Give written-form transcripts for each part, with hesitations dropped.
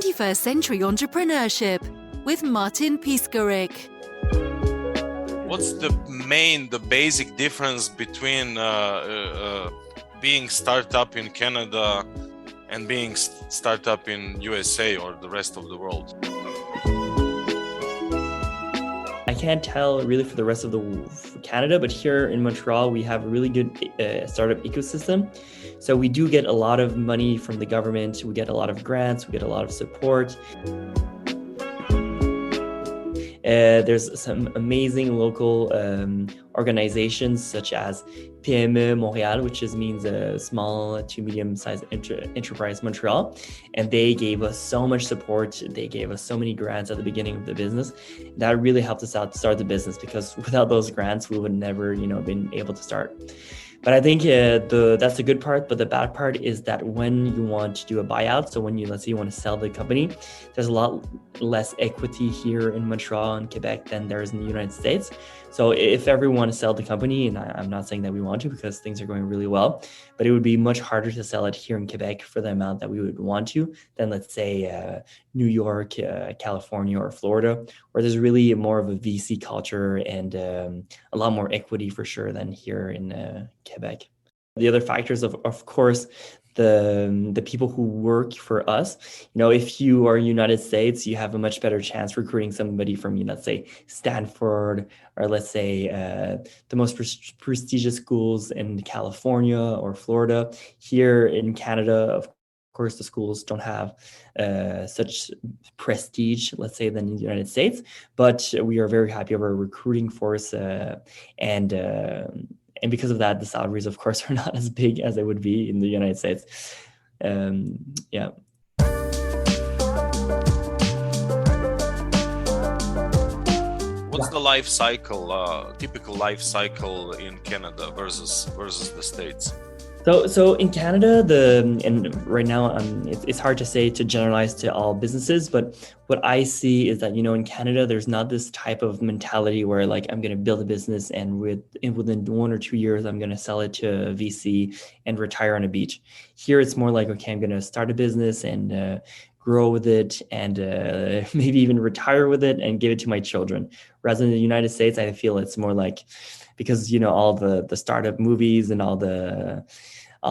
21st Century Entrepreneurship with Martin Piskarik. What's the basic difference between being startup in Canada and being startup in USA or the rest of the world? I can't tell really for the rest of Canada, but here in Montreal, we have a really good startup ecosystem. So we do get a lot of money from the government. We get a lot of grants. We get a lot of support. There's some amazing local organizations such as PME Montreal, which means a small to medium-sized enterprise Montreal. And they gave us so much support. They gave us so many grants at the beginning of the business. That really helped us out to start the business, because without those grants, we would never, been able to start. But I think that's a good part. But the bad part is that when you want to do a buyout, so when let's say you want to sell the company, there's a lot less equity here in Montreal and Quebec than there is in the United States. So if everyone wants to sell the company, and I'm not saying that we want to, because things are going really well, but it would be much harder to sell it here in Quebec for the amount that we would want to than, let's say, New York, California, or Florida, where there's really more of a VC culture and a lot more equity for sure than here in Quebec. The other factors, of course, the people who work for us. If you are in the United States, you have a much better chance recruiting somebody from, let's say, Stanford, or let's say the most prestigious schools in California or Florida. Here in Canada, of course, the schools don't have such prestige, let's say, than in the United States. But we are very happy of our recruiting force, and because of that, the salaries, of course, are not as big as they would be in the United States. Yeah. What's the life cycle, typical life cycle in Canada versus the States? So in Canada, and right now, it's hard to say to generalize to all businesses, but what I see is that, in Canada, there's not this type of mentality where, like, I'm going to build a business and within 1 or 2 years, I'm going to sell it to a VC and retire on a beach. Here, it's more like, okay, I'm going to start a business and grow with it and maybe even retire with it and give it to my children. Whereas in the United States, I feel it's more like, because all the startup movies and all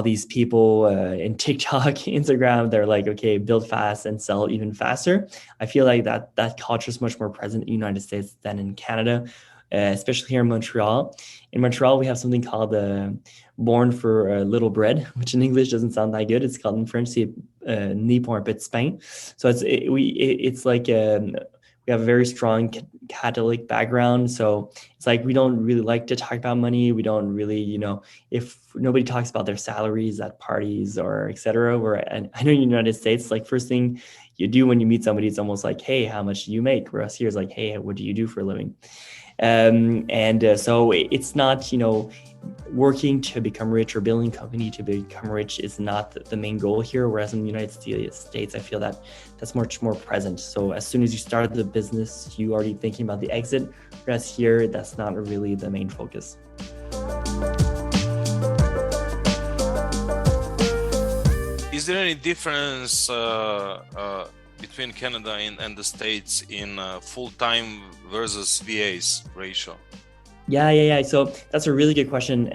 these people in TikTok, Instagram, they're like, okay, build fast and sell even faster. I feel like that culture is much more present in the United States than in Canada, especially here in Montreal. In Montreal, we have something called born for little bread, which in English doesn't sound that good. It's called in French, c'est né pour un petit pain. So it's like we have a very strong Catholic background. So it's like we don't really like to talk about money. We don't really, if nobody talks about their salaries at parties or et cetera. And I know in the United States, like, first thing you do when you meet somebody, it's almost like, hey, how much do you make? Whereas here it's like, hey, what do you do for a living? So it's not, working to become rich or building a company to become rich is not the main goal here. Whereas in the United States, I feel that that's much more present. So as soon as you start the business, you already thinking about the exit. Whereas here, that's not really the main focus. Is there any difference between Canada and the States in full-time versus VAs ratio? Yeah. So that's a really good question.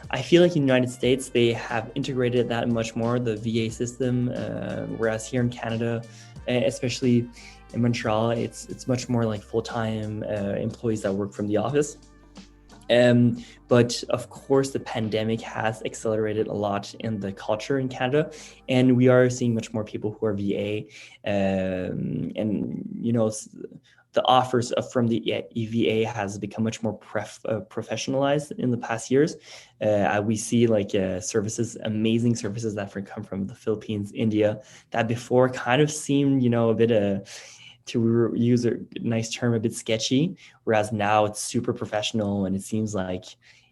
I feel like in the United States, they have integrated that much more, the VA system, whereas here in Canada, especially in Montreal, it's much more like full-time employees that work from the office. But of course, the pandemic has accelerated a lot in the culture in Canada, and we are seeing much more people who are VA, the offers from the EVA has become much more professionalized in the past years. We see amazing services that come from the Philippines, India, that before kind of seemed, a bit to use a nice term, a bit sketchy, whereas now it's super professional, and it seems like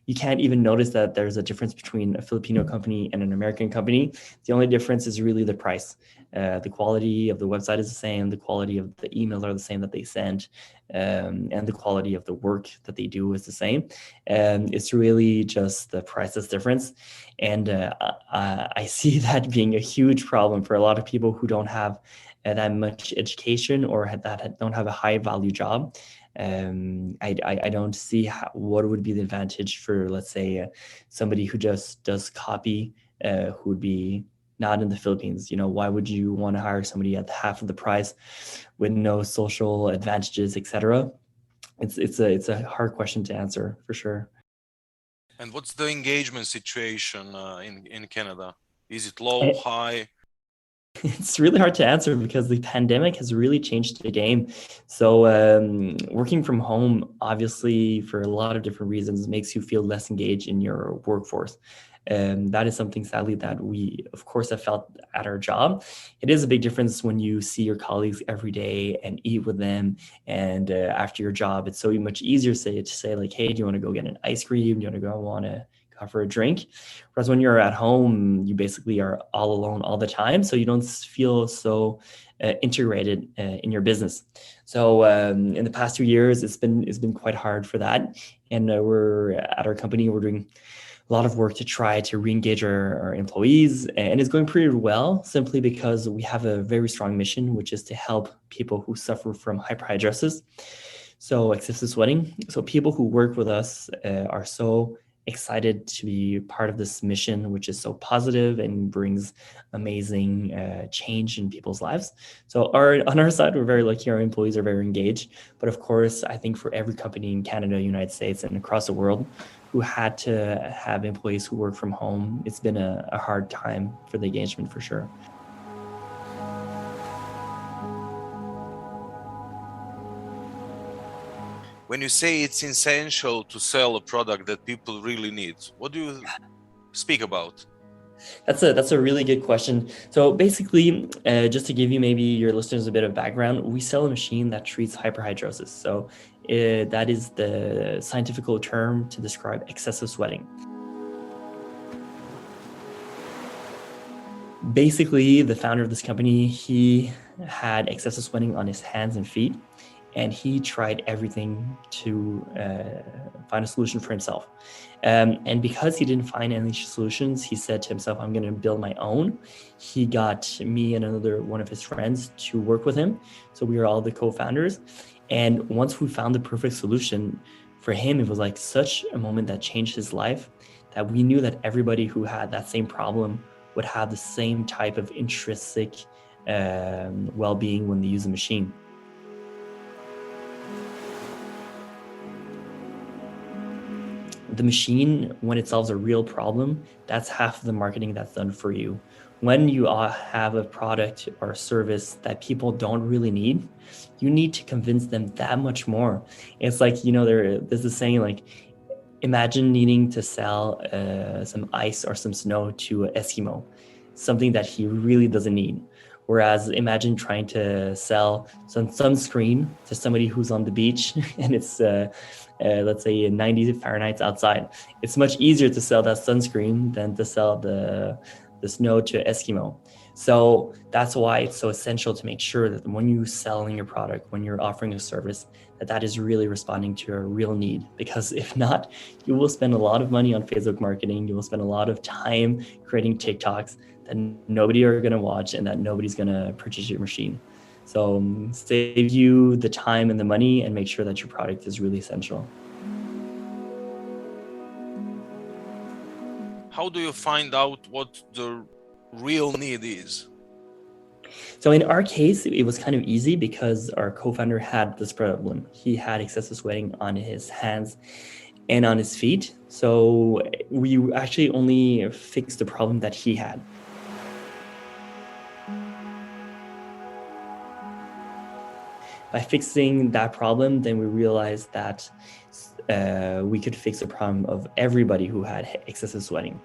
you can't even notice that there's a difference between a Filipino company and an American company. The only difference is really the price. The quality of the website is the same, the quality of the emails are the same that they send, and the quality of the work that they do is the same. It's really just the price that's difference. And I see that being a huge problem for a lot of people who don't have that much education or that don't have a high value job. I don't see what would be the advantage for, let's say, somebody who just does copy, who would be not in the Philippines. Why would you want to hire somebody at half of the price with no social advantages, etc.? It's a hard question to answer for sure. And what's the engagement situation in Canada? Is it low, high? It's really hard to answer because the pandemic has really changed the game. So working from home, obviously, for a lot of different reasons, makes you feel less engaged in your workforce. That is something, sadly, that we, of course, have felt at our job. It is a big difference when you see your colleagues every day and eat with them. And after your job, it's so much easier to say like, hey, do you want to go get an ice cream? Do you want to go for a drink? Whereas when you're at home, you basically are all alone all the time. So you don't feel so integrated in your business. So in the past 2 years, it's been quite hard for that. And we're at our company, we're doing a lot of work to try to re-engage our employees, and it's going pretty well simply because we have a very strong mission, which is to help people who suffer from hyperhidrosis, so excessive sweating. So people who work with us are so excited to be part of this mission, which is so positive and brings amazing change in people's lives. So on our side, we're very lucky. Our employees are very engaged. But of course, I think for every company in Canada, United States, and across the world who had to have employees who work from home, it's been a hard time for the engagement for sure. When you say it's essential to sell a product that people really need, what do you speak about? That's a really good question. So basically, just to give you maybe your listeners a bit of background, we sell a machine that treats hyperhidrosis. So that is the scientific term to describe excessive sweating. Basically, the founder of this company, he had excessive sweating on his hands and feet, and he tried everything to find a solution for himself. And because he didn't find any solutions, he said to himself, I'm going to build my own. He got me and another one of his friends to work with him. So we were all the co-founders. And once we found the perfect solution for him, it was like such a moment that changed his life, that we knew that everybody who had that same problem would have the same type of intrinsic well-being when they use the machine. The machine, when it solves a real problem, that's half of the marketing that's done for you. When you have a product or a service that people don't really need, you need to convince them that much more. It's like, there's a saying like, imagine needing to sell some ice or some snow to an Eskimo, something that he really doesn't need. Whereas imagine trying to sell some sunscreen to somebody who's on the beach and it's, let's say 90 Fahrenheit outside. It's much easier to sell that sunscreen than to sell the snow to Eskimo. So that's why it's so essential to make sure that when you're selling your product, when you're offering a service, that is really responding to a real need. Because if not, you will spend a lot of money on Facebook marketing. You will spend a lot of time creating TikToks that nobody are going to watch and that nobody's going to purchase your machine. So save you the time and the money and make sure that your product is really essential. How do you find out what the real need is? So in our case, it was kind of easy because our co-founder had this problem. He had excessive sweating on his hands and on his feet. So we actually only fixed the problem that he had. By fixing that problem, then we realized that we could fix the problem of everybody who had excessive sweating.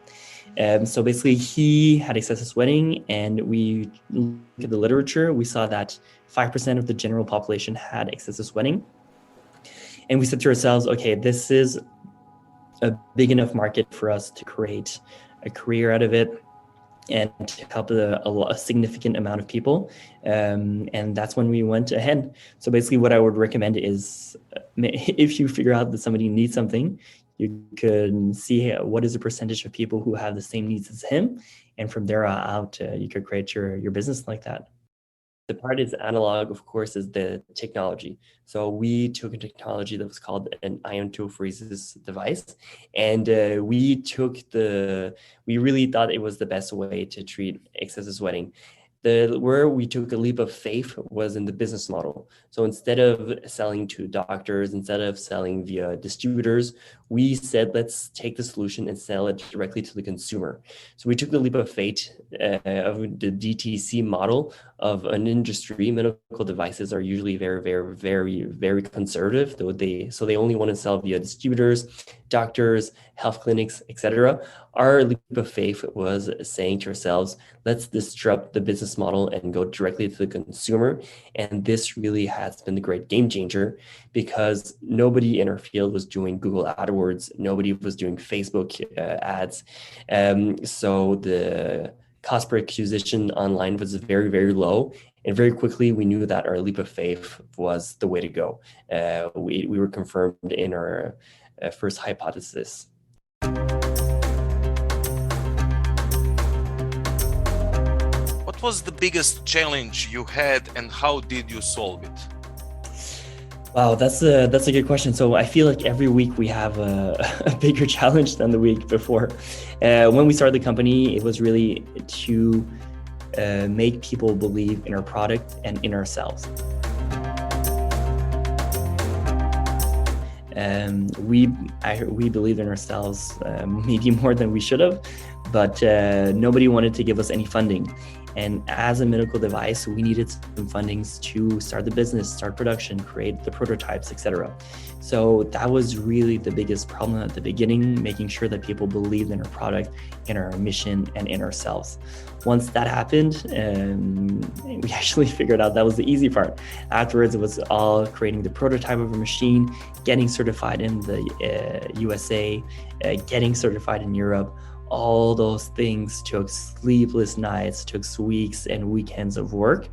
So basically, he had excessive sweating, and we looked at the literature. We saw that 5% of the general population had excessive sweating. And we said to ourselves, okay, this is a big enough market for us to create a career out of it and to help a significant amount of people. And that's when we went ahead. So basically what I would recommend is if you figure out that somebody needs something, you could see what is the percentage of people who have the same needs as him. And from there out, you could create your business like that. The part is analog, of course, is the technology. So we took a technology that was called an iontophoresis device, and we really thought it was the best way to treat excessive sweating. Where we took a leap of faith was in the business model. So instead of selling to doctors, instead of selling via distributors, we said, let's take the solution and sell it directly to the consumer. So we took the leap of faith of the DTC model of an industry. Medical devices are usually very, very, very, very conservative. So they only want to sell via distributors, doctors, health clinics, etc. Our leap of faith was saying to ourselves, let's disrupt the business model and go directly to the consumer. And this really has been the great game changer, because nobody in our field was doing Google AdWords. Nobody was doing Facebook ads. So the cost per acquisition online was very, very low. And very quickly, we knew that our leap of faith was the way to go. We were confirmed in our first hypothesis. What was the biggest challenge you had and how did you solve it? Wow, that's a good question. So I feel like every week we have a bigger challenge than the week before. When we started the company, it was really to make people believe in our product and in ourselves. We believed in ourselves maybe more than we should have, but nobody wanted to give us any funding. And as a medical device, we needed some fundings to start the business, start production, create the prototypes, etc. So that was really the biggest problem at the beginning, making sure that people believed in our product, in our mission, and in ourselves. Once that happened, we actually figured out that was the easy part. Afterwards, it was all creating the prototype of a machine, getting certified in the USA, getting certified in Europe. All those things took sleepless nights, took weeks and weekends of work.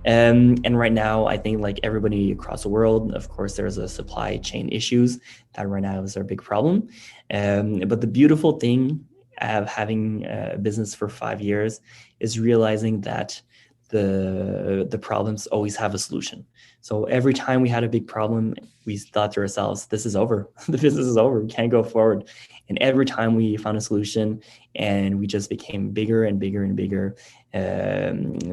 And right now, I think like everybody across the world, of course, there's a supply chain issues that right now is our big problem. But the beautiful thing of having a business for 5 years is realizing that the problems always have a solution. So every time we had a big problem, we thought to ourselves, this is over. The business is over. We can't go forward. And every time we found a solution, and we just became bigger and bigger and bigger.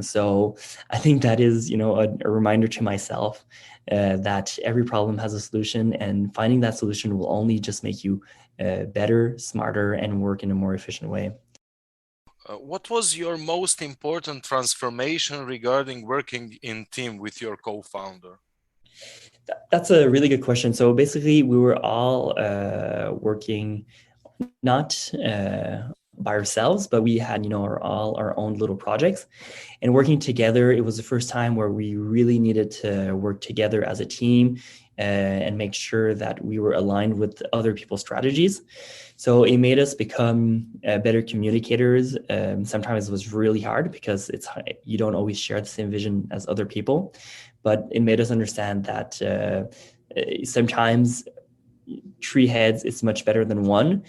So I think that is, a reminder to myself that every problem has a solution, and finding that solution will only just make you better, smarter, and work in a more efficient way. What was your most important transformation regarding working in team with your co-founder? That's a really good question. So basically, we were all working not by ourselves, but we had, all our own little projects, and working together. It was the first time where we really needed to work together as a team and make sure that we were aligned with other people's strategies. So it made us become better communicators. Sometimes it was really hard because you don't always share the same vision as other people, but it made us understand that sometimes 3 heads is much better than 1.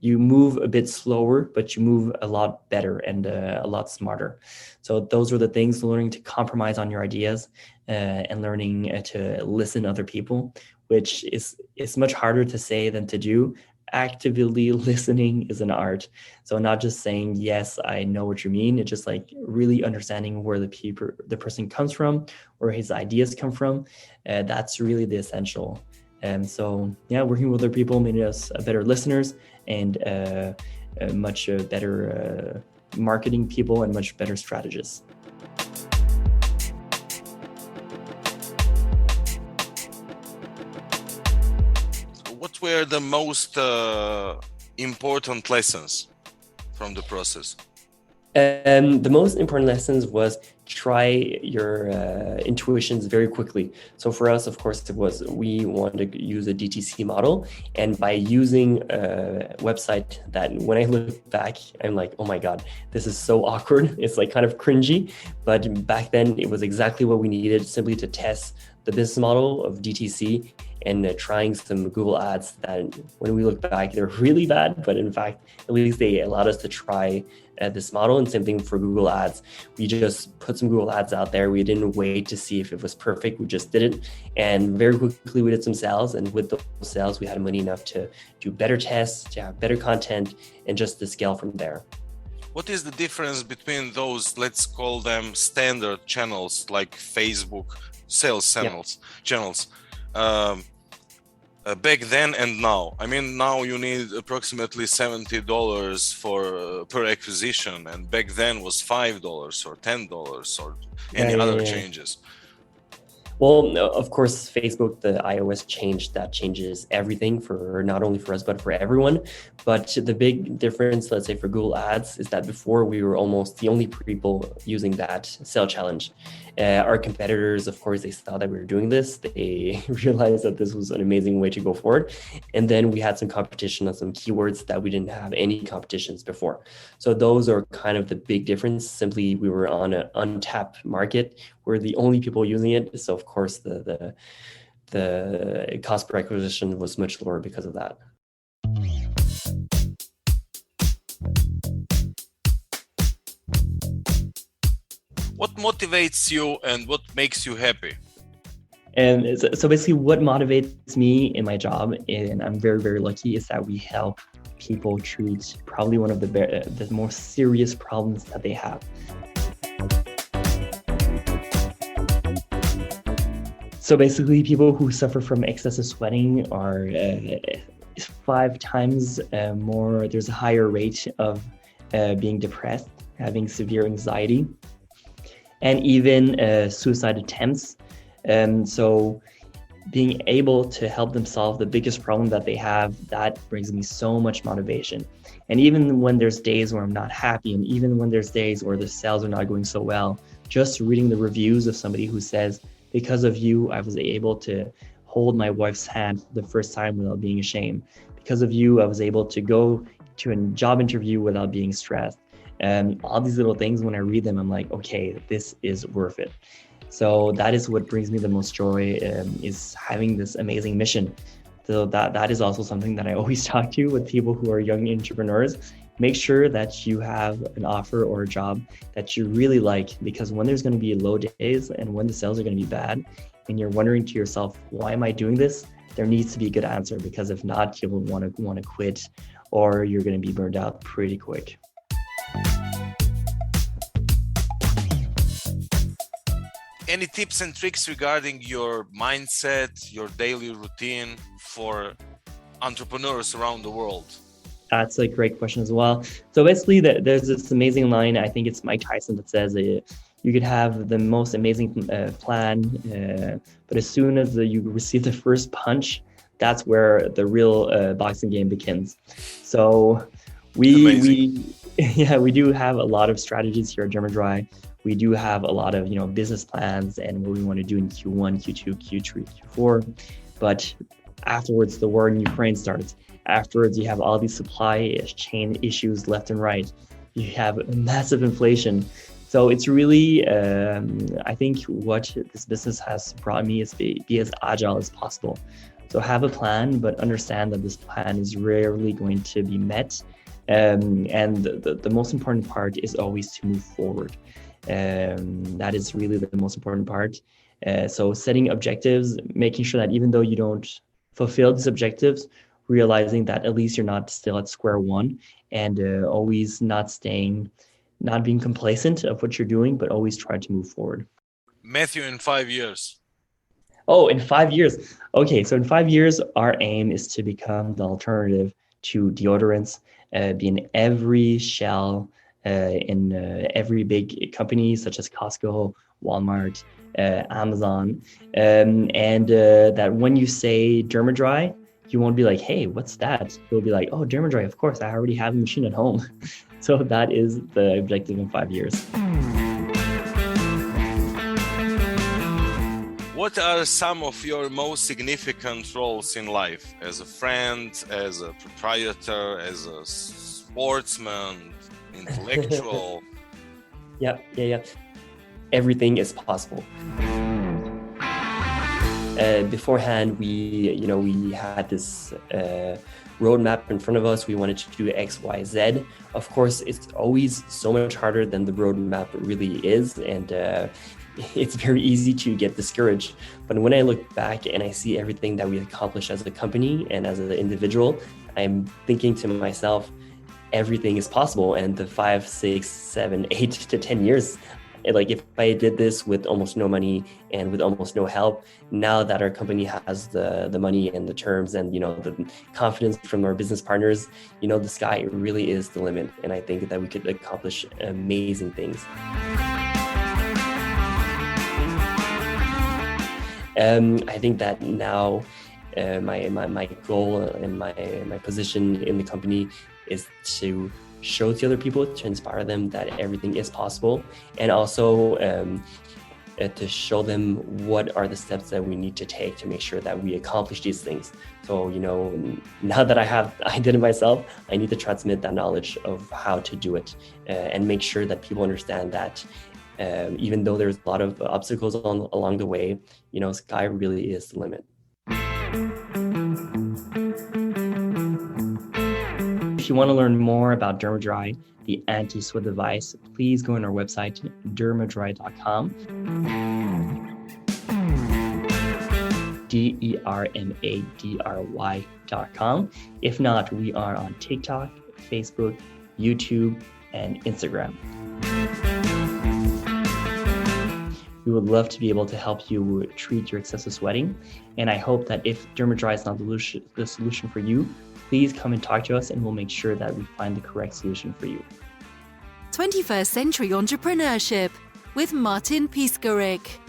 You move a bit slower, but you move a lot better and a lot smarter. So those were the things, learning to compromise on your ideas and learning to listen to other people, which is much harder to say than to do. Actively listening is an art. So not just saying, yes, I know what you mean. It's just like really understanding where the person comes from, where his ideas come from. That's really the essential. So yeah, working with other people made us better listeners and much better marketing people and much better strategists. What were the most important lessons from the process? The most important lessons was try your intuitions very quickly. So for us, of course, we wanted to use a DTC model, and by using a website that when I look back, I'm like, oh my God, this is so awkward. It's like kind of cringy, but back then it was exactly what we needed, simply to test the business model of DTC and trying some Google ads that when we look back, they're really bad, but in fact, at least they allowed us to try this model. And same thing for Google ads. We just put some Google ads out there. We didn't wait to see if it was perfect. We just did it. And very quickly we did some sales. And with those sales, we had money enough to do better tests, to have better content, and just to scale from there. What is the difference between those, let's call them standard channels like Facebook, sales channels, back then and now? I mean, now you need approximately $70 for per acquisition, and back then was $5 or $10 or any other changes. Well, of course, Facebook, the iOS change, that changes everything for not only for us, but for everyone. But the big difference, let's say for Google Ads, is that before we were almost the only people using that sale challenge. Our competitors, of course, they saw that we were doing this. They realized that this was an amazing way to go forward. And then we had some competition on some keywords that we didn't have any competitions before. So those are kind of the big difference. Simply, we were on an untapped market. We're the only people using it. So of course, the cost per acquisition was much lower because of that. What motivates you and what makes you happy? And so basically what motivates me in my job, and I'm very, very lucky, is that we help people treat probably one of the more serious problems that they have. So basically people who suffer from excessive sweating are 5 times more, there's a higher rate of being depressed, having severe anxiety, and even suicide attempts. So being able to help them solve the biggest problem that they have, that brings me so much motivation. And even when there's days where I'm not happy, and even when there's days where the sales are not going so well, just reading the reviews of somebody who says, because of you, I was able to hold my wife's hand for the first time without being ashamed. Because of you, I was able to go to a job interview without being stressed. And all these little things, when I read them, I'm like, okay, this is worth it. So that is what brings me the most joy, is having this amazing mission. So that is also something that I always talk to with people who are young entrepreneurs. Make sure that you have an offer or a job that you really like, because when there's going to be low days and when the sales are going to be bad and you're wondering to yourself, why am I doing this? There needs to be a good answer, because if not, you'll want to quit, or you're going to be burned out pretty quick. Any tips and tricks regarding your mindset, your daily routine for entrepreneurs around the world? That's a great question as well. So basically, there's this amazing line, I think it's Mike Tyson, that says you could have the most amazing plan, but as soon as you receive the first punch, that's where the real boxing game begins. So we do have a lot of strategies here at Dermadry. We do have a lot of business plans and what we want to do in Q1, Q2, Q3, Q4. But afterwards, the war in Ukraine starts. Afterwards, you have all these supply chain issues left and right. You have massive inflation. So it's really, I think what this business has brought me is be as agile as possible. So have a plan, but understand that this plan is rarely going to be met. And the most important part is always to move forward. That is really the most important part. So setting objectives, making sure that even though you don't fulfill these objectives, realizing that at least you're not still at square one, and always not being complacent of what you're doing, but always try to move forward. Mathieu, in 5 years. Oh, in 5 years. Okay, so in 5 years, our aim is to become the alternative to deodorants, be in every shell, in every big company such as Costco, Walmart, Amazon, and that when you say Dermadry, you won't be like, hey, what's that? You'll be like, oh, Dermadry, of course, I already have a machine at home. So that is the objective in 5 years. What are some of your most significant roles in life? As a friend, as a proprietor, as a sportsman, intellectual? Yeah. Everything is possible. Beforehand, we had this roadmap in front of us. We wanted to do X, Y, Z. Of course, it's always so much harder than the roadmap really is, and it's very easy to get discouraged. But when I look back and I see everything that we accomplished as a company and as an individual, I'm thinking to myself, everything is possible. And the 5, 6, 7, 8 to 10 years, like if I did this with almost no money and with almost no help, now that our company has the money and the terms and, the confidence from our business partners, the sky really is the limit. And I think that we could accomplish amazing things. I think that now my goal and my position in the company is to show to other people, to inspire them that everything is possible, and also to show them what are the steps that we need to take to make sure that we accomplish these things. So, now that I did it myself, I need to transmit that knowledge of how to do it and make sure that people understand that even though there's a lot of obstacles along the way, sky really is the limit. If you want to learn more about Dermadry, the anti-sweat device, please go on our website, dermadry.com. DERMADRY.com. If not, we are on TikTok, Facebook, YouTube, and Instagram. We would love to be able to help you treat your excessive sweating. And I hope that if Dermadry is not the solution for you, please come and talk to us and we'll make sure that we find the correct solution for you. 21st Century Entrepreneurship with Martin Piskarik.